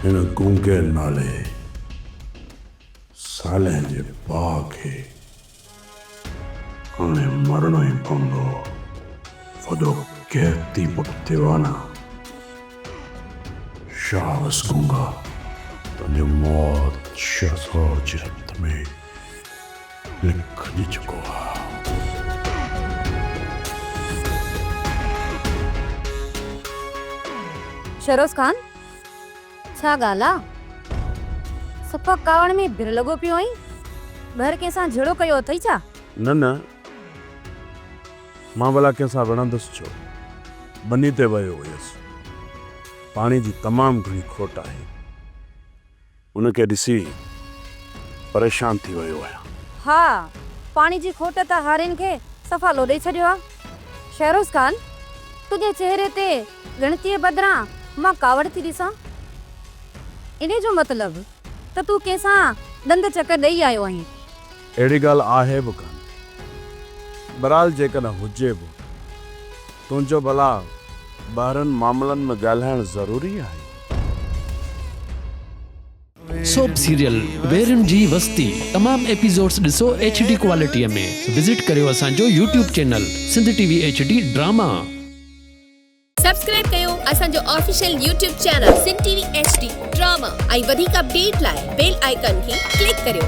हिन गूंगे नाले साले जे भाउ खे हाणे मरणो ई पवंदो। वॾो क़ैदी पुटु थियो आहे न। शाबाश गूंगा, तुंहिंजी मौत शहज़ाद जे रत में लिखजी चुको आहे। शहरोज खान, छा ॻाल्हि आहे? सफ़ा कावड़ में बिर लॻो पियो आहीं? ॿाहिरि कंहिंसां झेड़ो कयो अथई छा? न मां भला कंहिंसां विढ़ंदुसि छो? बनी ते वियो हुयसि। पाणी जी तमामु घणी खोट आहे। उनखे ॾिसी परेशान थी वियो आहियां। हा, पाणी जी खोट त हारिन खे सफ़ा लोॾे छॾियो आहे। शहरोज खान, तुंहिंजे चेहरे ते ॻणतीअ बदिरां मां कावड़ थी ॾिसां। इन जो मतिलबु त तूं कंहिंसां ॾंद चकर ॾेई आयो आहीं। अहिड़ी ॻाल्हि आहे बि कान। बहरहाल जेकॾहिं हुजे बि, तुंहिंजो भला ॿाहिरनि मामलनि में ॻाल्हाइणु ज़रूरी आहे। सोप सीरियल वेरन जी वस्ती तमाम एपिसोड्स ॾिसो HD क्वालिटीअ में। विजिट करियो असांजो YouTube channel Sindh TV HD drama. Subscribe कयो असांजो official YouTube channel Sindh TV HD drama ऐं वधीक अपडेट लाइ बेल आइकन खे क्लिक करियो।